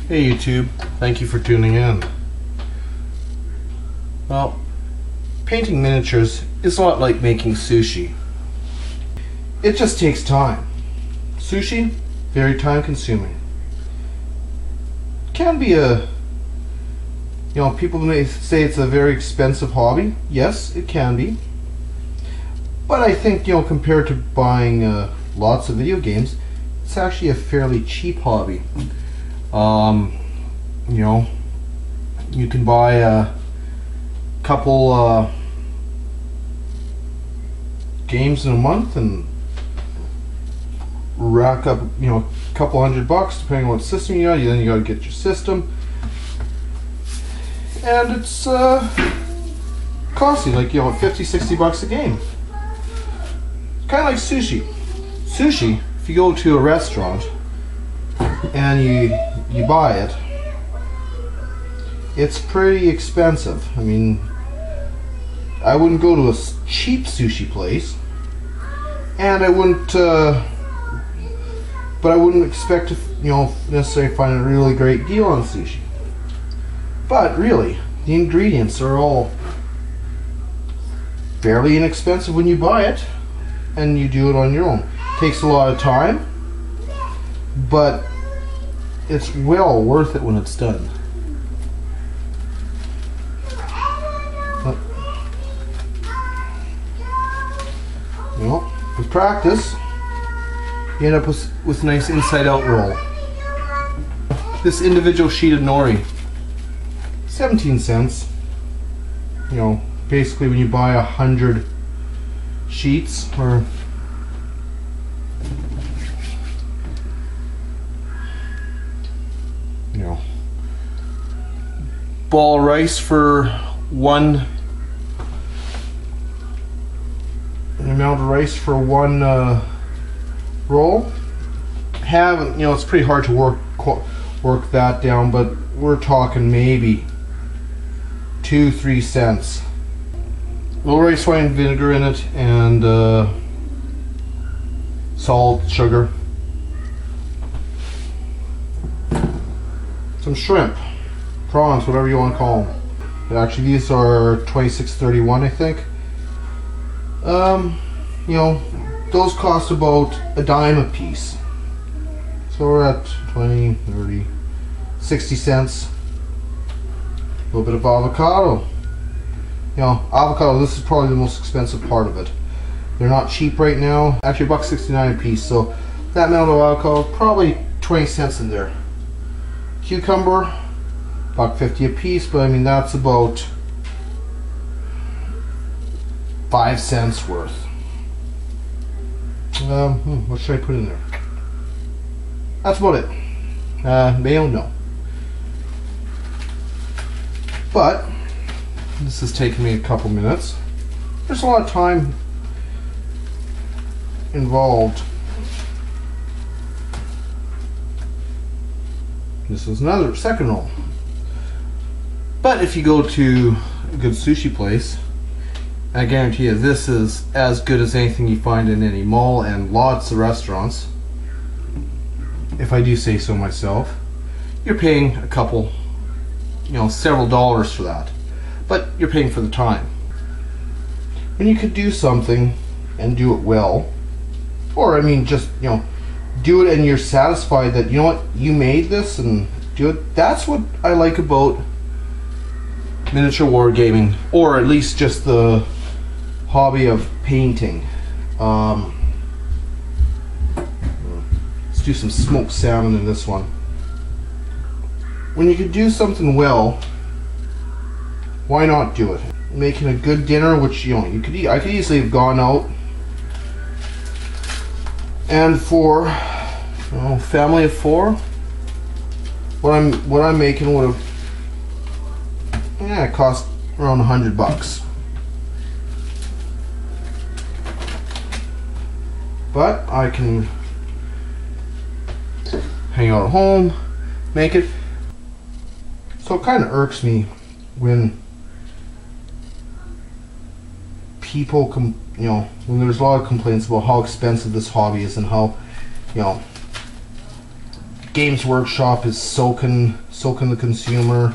Hey YouTube, thank you for tuning in. Well, painting miniatures is a lot like making sushi. It just takes time. Sushi, very time consuming. Can be people may say it's a very expensive hobby. Yes, it can be. But I think, compared to buying lots of video games, it's actually a fairly cheap hobby. You can buy a couple games in a month and rack up, a couple $100 depending on what system you got. Then you got to get your system, and it's costly, like $50-60 a game. Kind of like sushi. Sushi, if you go to a restaurant and you buy it, it's pretty expensive. I mean, I wouldn't go to a cheap sushi place, and I wouldn't but I wouldn't expect to necessarily find a really great deal on sushi. But really, the ingredients are all fairly inexpensive when you buy it and you do it on your own. It takes a lot of time, but it's well worth it when it's done. With practice, you end up with a nice inside-out roll. This individual sheet of nori, 17 cents. Basically when you buy 100 sheets, or ball of rice for one amount of rice for one roll. It's pretty hard to work that down, but we're talking maybe 2-3 cents. A little rice wine vinegar in it, and salt, sugar, some shrimp, prawns, whatever you want to call them. But actually these are 26.31, I think. Those cost about a dime a piece. So we're at 20, 30, 60 cents. A little bit of avocado. Avocado, this is probably the most expensive part of it. They're not cheap right now. Actually, $1.69 a piece. So that amount of avocado, probably 20 cents in there. Cucumber, $1.50 a piece, but I mean that's about 5 cents worth. What should I put in there? That's about it. Mayo, no. But this has taken me a couple minutes. There's a lot of time involved. This is another second roll. But if you go to a good sushi place, I guarantee you this is as good as anything you find in any mall and lots of restaurants. If I do say so myself. You're paying a couple, several dollars for that. But you're paying for the time. When you could do something and do it well, or I mean just, do it and you're satisfied that, you made this and do it. That's what I like about miniature wargaming, or at least just the hobby of painting. Let's do some smoked salmon in this one. When you could do something well, why not do it? Making a good dinner, which you could eat. I could easily have gone out and for family of 4, what I'm making would have it cost around $100. But I can hang out at home, make it. So it kind of irks me when people when there's a lot of complaints about how expensive this hobby is and how Games Workshop is soaking the consumer.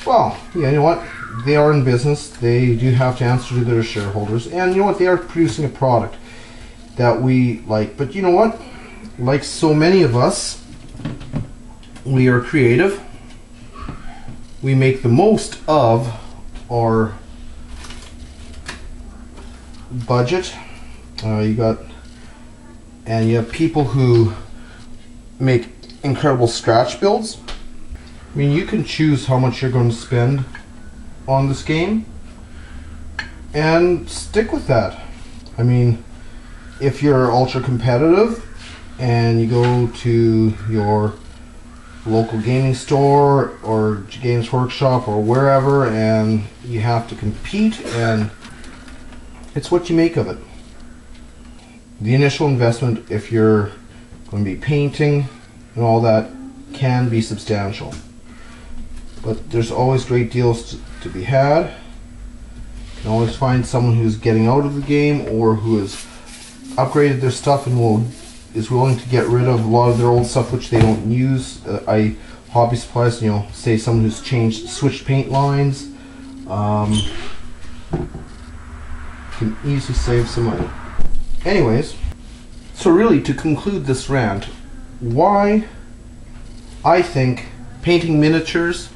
Well, yeah, you know what? They are in business. They do have to answer to their shareholders, and you know what? They are producing a product that we like. But you know what? Like so many of us, we are creative. We make the most of our budget. You have people who make incredible scratch builds. I mean, you can choose how much you're going to spend on this game and stick with that. I mean, if you're ultra competitive and you go to your local gaming store or Games Workshop or wherever and you have to compete, and it's what you make of it. The initial investment, if you're going to be painting and all that, can be substantial, but there's always great deals to be had. You can always find someone who's getting out of the game or who has upgraded their stuff and is willing to get rid of a lot of their old stuff which they don't use. Hobby supplies, you know, say someone who's switched paint lines, can easily save some money. Anyways, so really to conclude this rant, why I think painting miniatures,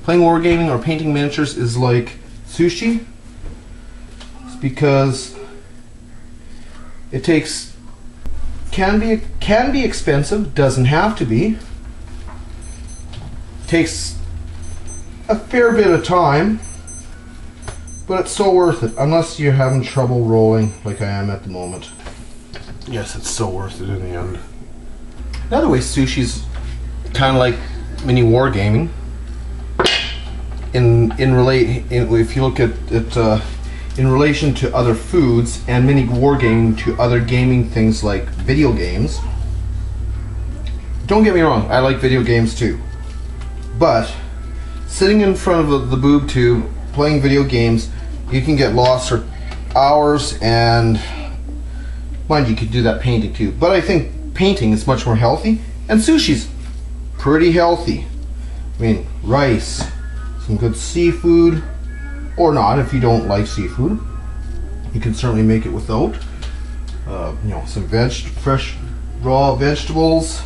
playing wargaming or painting miniatures is like sushi, it's because it can be expensive, doesn't have to be. Takes a fair bit of time, but it's so worth it, unless you're having trouble rolling like I am at the moment. Yes, it's so worth it in the end. Another way sushi's kind of like mini wargaming. If you look at it in relation to other foods, and mini wargaming to other gaming things like video games. Don't get me wrong, I like video games too. But sitting in front of the boob tube playing video games, you can get lost for hours, and mind you could do that painting too. But I think painting is much more healthy, and sushi's pretty healthy. I mean, rice, some good seafood, or not if you don't like seafood. You can certainly make it without. You know, some fresh raw vegetables,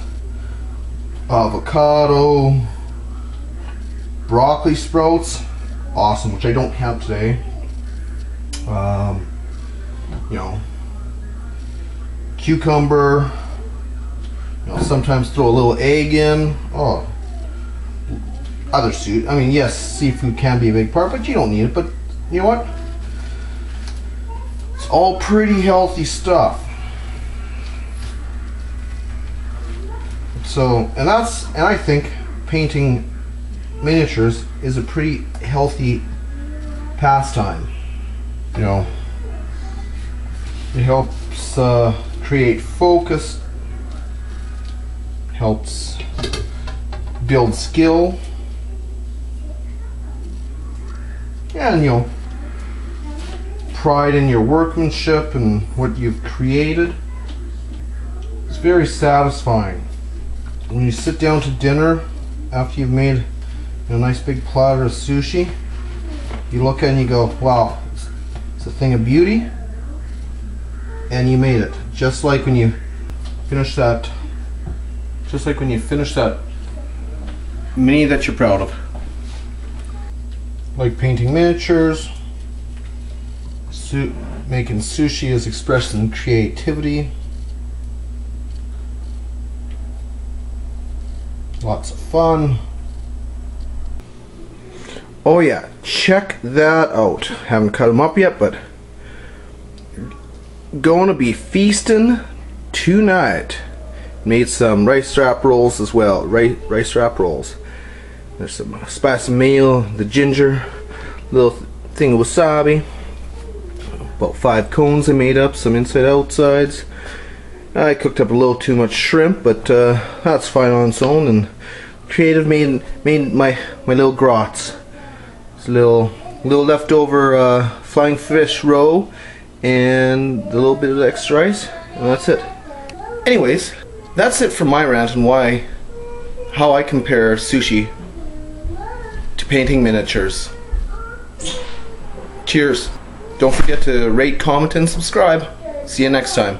avocado, broccoli sprouts, awesome, which I don't have today. You know, cucumber, you know, sometimes throw a little egg in. Oh, I mean, yes, seafood can be a big part, but you don't need it. But you know what? It's all pretty healthy stuff. So, and I think painting miniatures is a pretty healthy pastime. You know, it helps create focus, helps build skill, and you know, pride in your workmanship and what you've created. It's very satisfying when you sit down to dinner after you've made a nice big platter of sushi. You look at it and you go, wow, it's a thing of beauty, and you made it. Just like when you finish that mini that you're proud of. Like painting miniatures, making sushi is expressing creativity. Lots of fun. Oh yeah, check that out. Haven't cut them up yet, but gonna be feasting tonight. Made some rice wrap rolls as well. Rice wrap rolls. There's some spice of meal, the ginger, little thing of wasabi. About 5 cones I made up, some inside outsides. I cooked up a little too much shrimp, but that's fine on its own. And creative made my little grots. It's a little leftover flying fish roe and a little bit of extra rice, and that's it. Anyways, that's it for my rant and why how I compare sushi to painting miniatures. Cheers. Don't forget to rate, comment, and subscribe. See you next time.